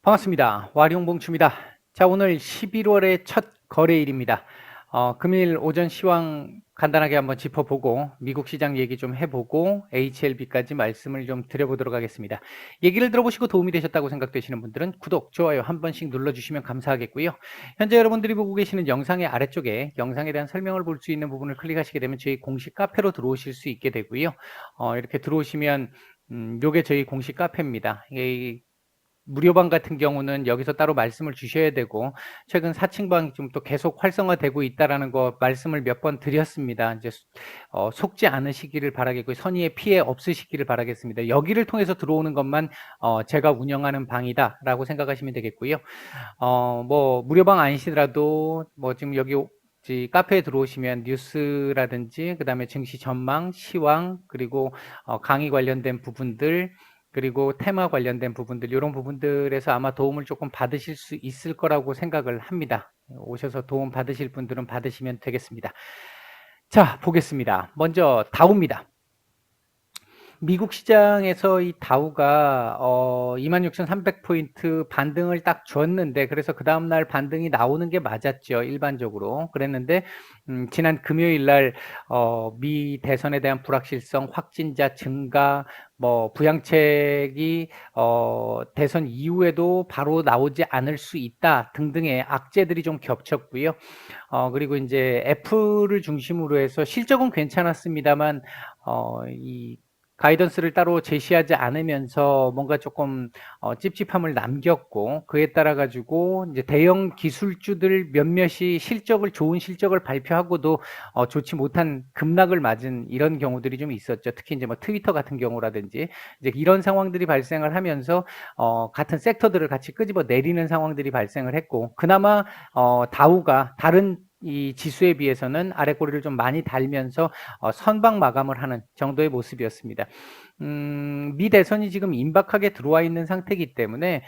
반갑습니다. 와룡봉추입니다. 자, 오늘 11월의 첫 거래일입니다. 금일 오전 시황 간단하게 한번 짚어보고 미국 시장 얘기 좀 해보고 HLB까지 말씀을 좀 드려보도록 하겠습니다. 얘기를 들어보시고 도움이 되셨다고 생각되시는 분들은 구독, 좋아요 한 번씩 눌러주시면 감사하겠고요. 현재 여러분들이 보고 계시는 영상의 아래쪽에 영상에 대한 설명을 볼 수 있는 부분을 클릭하시게 되면 저희 공식 카페로 들어오실 수 있게 되고요. 이렇게 들어오시면 요게 저희 공식 카페입니다. 무료방 같은 경우는 여기서 따로 말씀을 주셔야 되고, 최근 4층방 좀 또 계속 활성화되고 있다라는 거 말씀을 몇 번 드렸습니다. 이제 속지 않으시기를 바라겠고 선의의 피해 없으시기를 바라겠습니다. 여기를 통해서 들어오는 것만 제가 운영하는 방이다라고 생각하시면 되겠고요. 뭐 무료방 아니시더라도 뭐 지금 여기 카페에 들어오시면 뉴스라든지 그다음에 증시 전망, 시황, 그리고 강의 관련된 부분들, 그리고 테마 관련된 부분들, 이런 부분들에서 아마 도움을 조금 받으실 수 있을 거라고 생각을 합니다. 오셔서 도움 받으실 분들은 받으시면 되겠습니다. 자, 보겠습니다. 먼저 다우입니다. 미국 시장에서 이 다우가 26,300포인트 반등을 딱 줬는데, 그래서 그 다음날 반등이 나오는 게 맞았죠. 일반적으로 그랬는데, 지난 금요일 날 미 대선에 대한 불확실성, 확진자 증가, 뭐 부양책이 대선 이후에도 바로 나오지 않을 수 있다 등등의 악재들이 좀 겹쳤고요. 그리고 이제 애플을 중심으로 해서 실적은 괜찮았습니다만 이 가이던스를 따로 제시하지 않으면서 뭔가 조금 찝찝함을 남겼고, 그에 따라 가지고 이제 대형 기술주들 몇몇이 좋은 실적을 발표하고도 좋지 못한 급락을 맞은 이런 경우들이 좀 있었죠. 특히 이제 뭐 트위터 같은 경우라든지 이제 이런 상황들이 발생을 하면서 같은 섹터들을 같이 끄집어 내리는 상황들이 발생을 했고, 그나마 다우가 다른 이 지수에 비해서는 아래 꼬리를 좀 많이 달면서 선방 마감을 하는 정도의 모습이었습니다. 미 대선이 지금 임박하게 들어와 있는 상태이기 때문에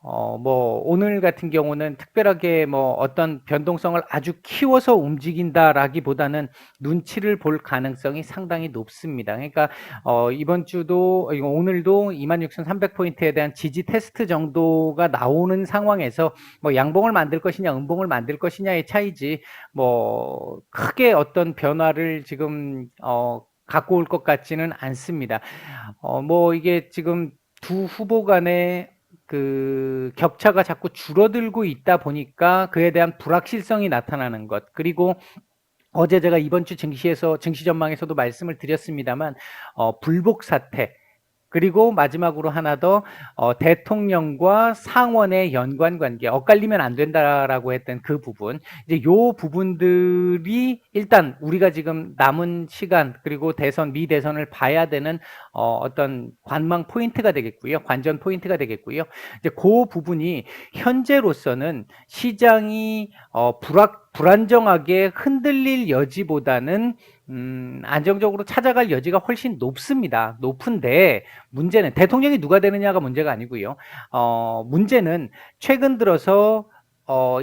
뭐 오늘 같은 경우는 특별하게 뭐 어떤 변동성을 아주 키워서 움직인다라기보다는 눈치를 볼 가능성이 상당히 높습니다. 그러니까 이번 주도 오늘도 26,300포인트에 대한 지지 테스트 정도가 나오는 상황에서 뭐 양봉을 만들 것이냐 음봉을 만들 것이냐의 차이지, 뭐 크게 어떤 변화를 지금 갖고 올 것 같지는 않습니다. 뭐 이게 지금 두 후보 간의 그 격차가 자꾸 줄어들고 있다 보니까 그에 대한 불확실성이 나타나는 것, 그리고 어제 제가 이번 주 증시 전망에서도 말씀을 드렸습니다만 불복 사태, 그리고 마지막으로 하나 더 대통령과 상원의 연관관계, 엇갈리면 안 된다라고 했던 그 부분, 이제 요 부분들이 일단 우리가 지금 남은 시간, 그리고 미 대선을 봐야 되는 어떤 관망 포인트가 되겠고요. 관전 포인트가 되겠고요. 이제 그 부분이 현재로서는 시장이 불안정하게 흔들릴 여지보다는 안정적으로 찾아갈 여지가 훨씬 높은데, 문제는 대통령이 누가 되느냐가 문제가 아니고요. 문제는 최근 들어서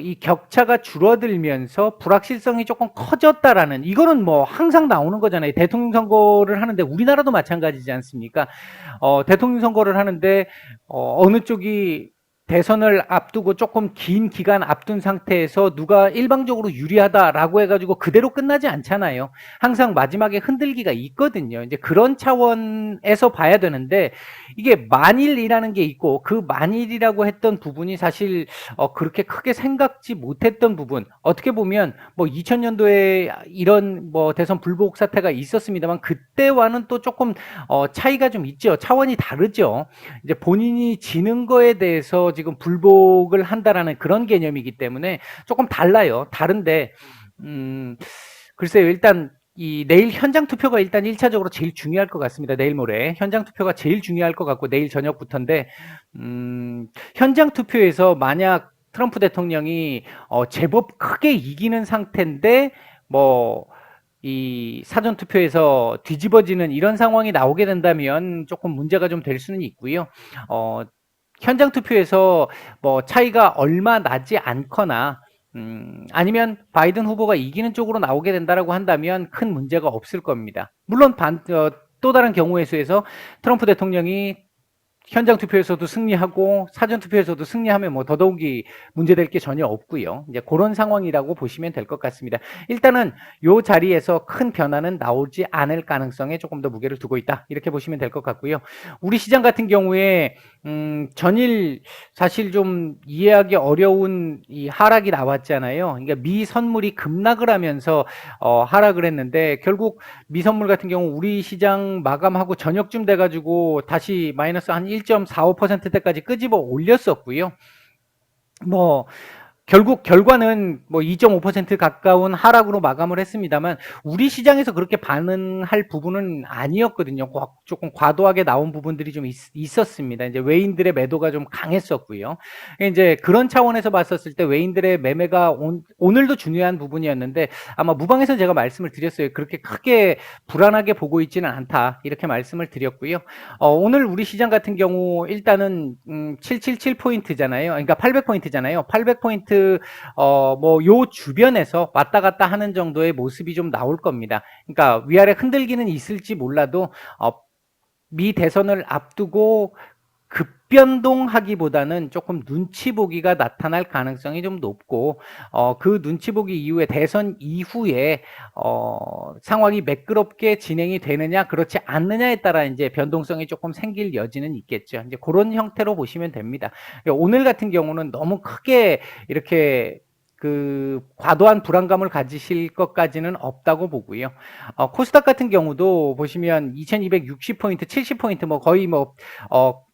이 격차가 줄어들면서 불확실성이 조금 커졌다라는, 이거는 뭐 항상 나오는 거잖아요. 대통령 선거를 하는데 우리나라도 마찬가지지 않습니까? 대통령 선거를 하는데 어느 쪽이 대선을 앞두고 조금 긴 기간 앞둔 상태에서 누가 일방적으로 유리하다라고 해가지고 그대로 끝나지 않잖아요. 항상 마지막에 흔들기가 있거든요. 이제 그런 차원에서 봐야 되는데, 이게 만일이라는 게 있고, 그 만일이라고 했던 부분이 사실 그렇게 크게 생각지 못했던 부분, 어떻게 보면 뭐 2000년도에 이런 뭐 대선 불복 사태가 있었습니다만 그때와는 또 조금 차이가 좀 있죠. 차원이 다르죠. 이제 본인이 지는 거에 대해서 지금 불복을 한다라는 그런 개념이기 때문에 조금 달라요. 다른데 글쎄요. 일단 이 내일 현장 투표가 일단 1차적으로 제일 중요할 것 같습니다. 내일 모레 현장 투표가 제일 중요할 것 같고, 내일 저녁부터인데 현장 투표에서 만약 트럼프 대통령이 제법 크게 이기는 상태인데 뭐 이 사전 투표에서 뒤집어지는 이런 상황이 나오게 된다면 조금 문제가 좀 될 수는 있고요. 현장 투표에서 뭐 차이가 얼마 나지 않거나 아니면 바이든 후보가 이기는 쪽으로 나오게 된다라고 한다면 큰 문제가 없을 겁니다. 물론 또 다른 경우의 수에서 트럼프 대통령이 현장 투표에서도 승리하고 사전 투표에서도 승리하면 뭐 더더욱이 문제될 게 전혀 없고요. 이제 그런 상황이라고 보시면 될 것 같습니다. 일단은 요 자리에서 큰 변화는 나오지 않을 가능성에 조금 더 무게를 두고 있다. 이렇게 보시면 될 것 같고요. 우리 시장 같은 경우에 전일 사실 좀 이해하기 어려운 이 하락이 나왔잖아요. 그러니까 미 선물이 급락을 하면서 하락을 했는데 결국 미 선물 같은 경우 우리 시장 마감하고 저녁쯤 돼가지고 다시 마이너스 한 1.45%대까지 끄집어 올렸었고요. 뭐 결국 결과는 뭐 2.5% 가까운 하락으로 마감을 했습니다만 우리 시장에서 그렇게 반응할 부분은 아니었거든요. 조금 과도하게 나온 부분들이 좀 있었습니다. 이제 외인들의 매도가 좀 강했었고요. 이제 그런 차원에서 봤었을 때 외인들의 매매가 오늘도 중요한 부분이었는데 아마 무방에서 제가 말씀을 드렸어요. 그렇게 크게 불안하게 보고 있지는 않다. 이렇게 말씀을 드렸고요. 오늘 우리 시장 같은 경우 일단은 777포인트잖아요. 그러니까 800포인트잖아요. 800포인트 뭐 요 주변에서 왔다 갔다 하는 정도의 모습이 좀 나올 겁니다. 그러니까 위아래 흔들기는 있을지 몰라도 미 대선을 앞두고 급변동하기보다는 조금 눈치 보기가 나타날 가능성이 좀 높고 그 눈치 보기 이후에 대선 이후에 상황이 매끄럽게 진행이 되느냐 그렇지 않느냐에 따라 이제 변동성이 조금 생길 여지는 있겠죠. 이제 그런 형태로 보시면 됩니다. 오늘 같은 경우는 너무 크게 이렇게 그 과도한 불안감을 가지실 것까지는 없다고 보고요. 코스닥 같은 경우도 보시면 2260포인트, 70포인트 뭐 거의 뭐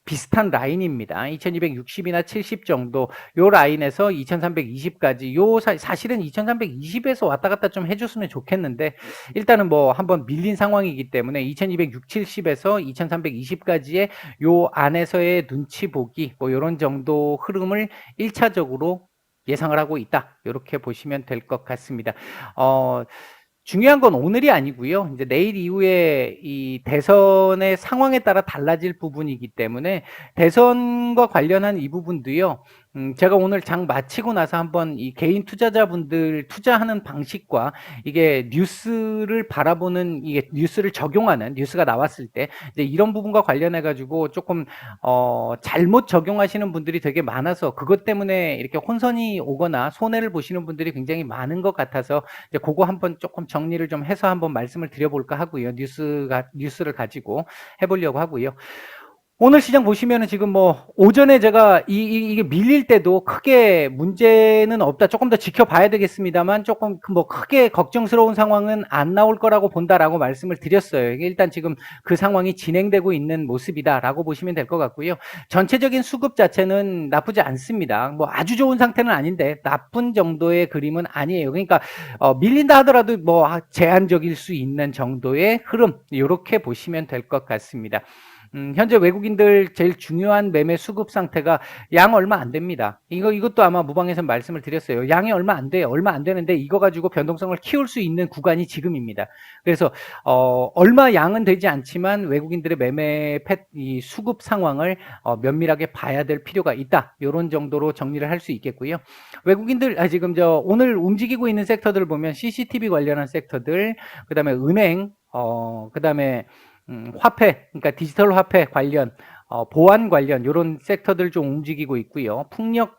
비슷한 라인입니다. 2260이나 70 정도 요 라인에서 2320까지 요 사실은 2320에서 왔다 갔다 좀 해줬으면 좋겠는데 일단은 뭐 한번 밀린 상황이기 때문에 2260, 70에서 2320까지의 요 안에서의 눈치 보기 뭐 요런 정도 흐름을 1차적으로 예상을 하고 있다. 이렇게 보시면 될 것 같습니다. 중요한 건 오늘이 아니고요. 이제 내일 이후에 이 대선의 상황에 따라 달라질 부분이기 때문에 대선과 관련한 이 부분도요. 제가 오늘 장 마치고 나서 한번 이 개인 투자자분들 투자하는 방식과 이게 뉴스를 바라보는 이게 뉴스를 적용하는 뉴스가 나왔을 때 이제 이런 부분과 관련해 가지고 조금 잘못 적용하시는 분들이 되게 많아서 그것 때문에 이렇게 혼선이 오거나 손해를 보시는 분들이 굉장히 많은 것 같아서 이제 그거 한번 조금 정리를 좀 해서 한번 말씀을 드려볼까 하고요. 뉴스를 가지고 해보려고 하고요. 오늘 시장 보시면은 지금 뭐 오전에 제가 이게 밀릴 때도 크게 문제는 없다. 조금 더 지켜봐야 되겠습니다만 조금 뭐 크게 걱정스러운 상황은 안 나올 거라고 본다라고 말씀을 드렸어요. 일단 지금 그 상황이 진행되고 있는 모습이다라고 보시면 될 것 같고요. 전체적인 수급 자체는 나쁘지 않습니다. 뭐 아주 좋은 상태는 아닌데 나쁜 정도의 그림은 아니에요. 그러니까 밀린다 하더라도 뭐 제한적일 수 있는 정도의 흐름 이렇게 보시면 될 것 같습니다. 현재 외국인들 제일 중요한 매매 수급 상태가 양 얼마 안 됩니다. 이것도 아마 무방에서 말씀을 드렸어요. 양이 얼마 안 돼요. 얼마 안 되는데 이거 가지고 변동성을 키울 수 있는 구간이 지금입니다. 그래서 얼마 양은 되지 않지만 외국인들의 매매 이 수급 상황을 면밀하게 봐야 될 필요가 있다. 이런 정도로 정리를 할 수 있겠고요. 외국인들 지금 오늘 움직이고 있는 섹터들을 보면 CCTV 관련한 섹터들, 그다음에 은행, 그다음에 화폐, 그러니까 디지털 화폐 관련, 보안 관련 이런 섹터들 좀 움직이고 있고요. 풍력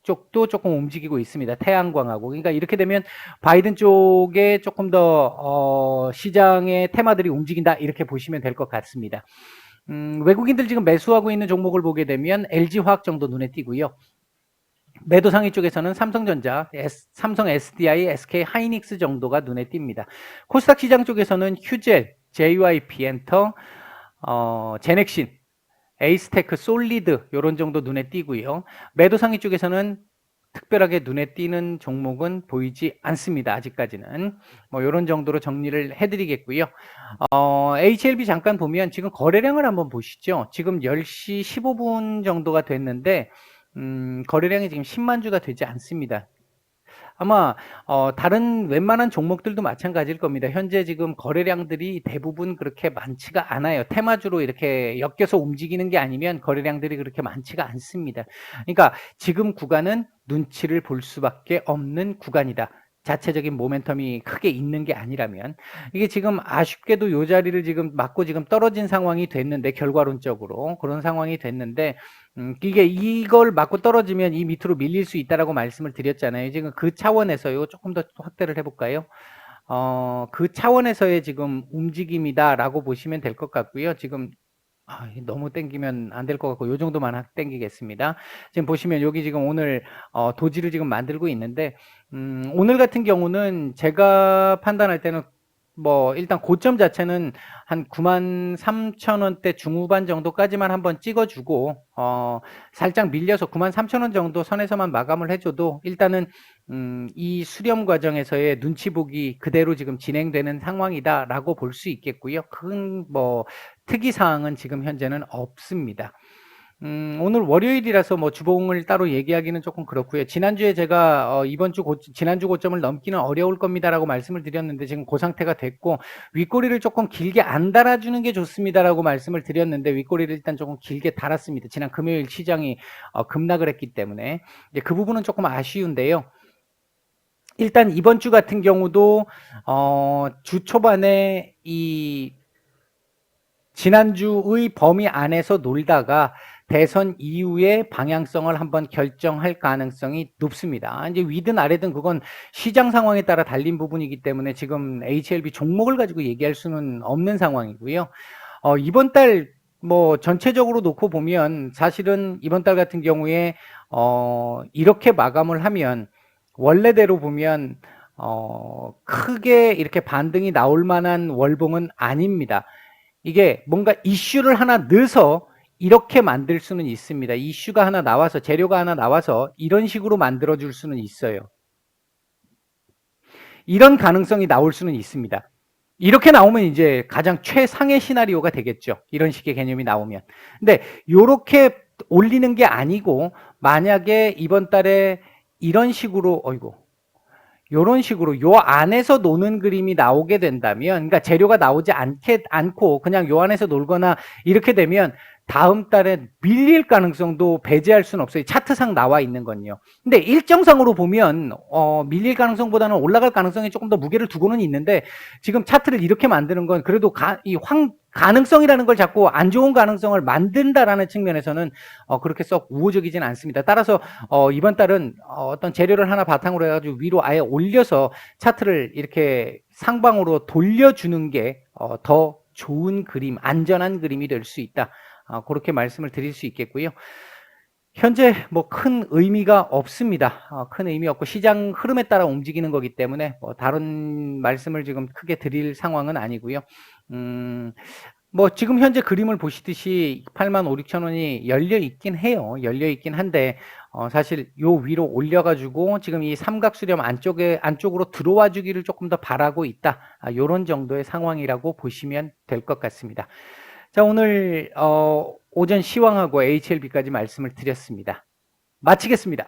쪽도 조금 움직이고 있습니다. 태양광하고. 그러니까 이렇게 되면 바이든 쪽에 조금 더 시장의 테마들이 움직인다 이렇게 보시면 될 것 같습니다. 외국인들 지금 매수하고 있는 종목을 보게 되면 LG화학 정도 눈에 띄고요. 매도 상위 쪽에서는 삼성전자, 삼성 SDI, SK 하이닉스 정도가 눈에 띕니다. 코스닥 시장 쪽에서는 휴젤, JYP 엔터, 제넥신, 에이스테크, 솔리드 이런 정도 눈에 띄고요. 매도 상위 쪽에서는 특별하게 눈에 띄는 종목은 보이지 않습니다. 아직까지는 뭐 이런 정도로 정리를 해드리겠고요. HLB 잠깐 보면 지금 거래량을 한번 보시죠. 지금 10시 15분 정도가 됐는데 거래량이 지금 10만 주가 되지 않습니다. 아마 다른 웬만한 종목들도 마찬가지일 겁니다. 현재 지금 거래량들이 대부분 그렇게 많지가 않아요. 테마주로 이렇게 엮여서 움직이는 게 아니면 거래량들이 그렇게 많지가 않습니다. 그러니까 지금 구간은 눈치를 볼 수밖에 없는 구간이다. 자체적인 모멘텀이 크게 있는 게 아니라면 이게 지금 아쉽게도 요 자리를 지금 맞고 지금 떨어진 상황이 됐는데 결과론적으로 그런 상황이 됐는데 이게 이걸 맞고 떨어지면 이 밑으로 밀릴 수 있다라고 말씀을 드렸잖아요. 지금 그 차원에서요. 조금 더 확대를 해볼까요? 그 차원에서의 지금 움직임이다라고 보시면 될 것 같고요. 지금 너무 땡기면 안 될 것 같고 요 정도만 땡기겠습니다. 지금 보시면 여기 지금 오늘 도지를 지금 만들고 있는데 오늘 같은 경우는 제가 판단할 때는 뭐 일단 고점 자체는 한 93,000원대 중후반 정도까지만 한번 찍어주고 살짝 밀려서 93,000원 정도 선에서만 마감을 해줘도 일단은 이 수렴 과정에서의 눈치 보기 그대로 지금 진행되는 상황이다라고 볼 수 있겠고요. 큰 뭐 특이 사항은 지금 현재는 없습니다. 오늘 월요일이라서 뭐 주봉을 따로 얘기하기는 조금 그렇고요. 지난주에 제가 지난주 고점을 넘기는 어려울 겁니다라고 말씀을 드렸는데 지금 그 상태가 됐고 윗꼬리를 조금 길게 안 달아주는 게 좋습니다라고 말씀을 드렸는데 윗꼬리를 일단 조금 길게 달았습니다. 지난 금요일 시장이 급락을 했기 때문에 이제 그 부분은 조금 아쉬운데요. 일단 이번 주 같은 경우도 주 초반에 이 지난주의 범위 안에서 놀다가 대선 이후에 방향성을 한번 결정할 가능성이 높습니다. 이제 위든 아래든 그건 시장 상황에 따라 달린 부분이기 때문에 지금 HLB 종목을 가지고 얘기할 수는 없는 상황이고요. 이번 달 뭐 전체적으로 놓고 보면 사실은 이번 달 같은 경우에 이렇게 마감을 하면 원래대로 보면 크게 이렇게 반등이 나올 만한 월봉은 아닙니다. 이게 뭔가 이슈를 하나 넣어서 이렇게 만들 수는 있습니다. 이슈가 하나 나와서 재료가 하나 나와서 이런 식으로 만들어 줄 수는 있어요. 이런 가능성이 나올 수는 있습니다. 이렇게 나오면 이제 가장 최상의 시나리오가 되겠죠. 이런 식의 개념이 나오면. 근데 이렇게 올리는 게 아니고 만약에 이번 달에 이런 식으로 요런 식으로 요 안에서 노는 그림이 나오게 된다면, 그러니까 재료가 나오지 않고 그냥 요 안에서 놀거나 이렇게 되면 다음 달에 밀릴 가능성도 배제할 수는 없어요. 차트상 나와 있는 건요. 근데 일정상으로 보면 밀릴 가능성보다는 올라갈 가능성이 조금 더 무게를 두고는 있는데 지금 차트를 이렇게 만드는 건 그래도 가능성이라는 걸 자꾸 안 좋은 가능성을 만든다라는 측면에서는 그렇게 썩 우호적이진 않습니다. 따라서 이번 달은 어떤 재료를 하나 바탕으로 해가지고 위로 아예 올려서 차트를 이렇게 상방으로 돌려주는 게 더 좋은 그림, 안전한 그림이 될 수 있다. 그렇게 말씀을 드릴 수 있겠고요. 현재 뭐 큰 의미가 없습니다. 큰 의미 없고 시장 흐름에 따라 움직이는 거기 때문에 뭐 다른 말씀을 지금 크게 드릴 상황은 아니고요. 뭐 지금 현재 그림을 보시듯이 85,6천원이 열려 있긴 해요. 열려 있긴 한데 사실 요 위로 올려가지고 지금 이 삼각수렴 안쪽으로 들어와 주기를 조금 더 바라고 있다. 요런 정도의 상황이라고 보시면 될 것 같습니다. 자, 오늘 오전 시황하고 HLB까지 말씀을 드렸습니다. 마치겠습니다.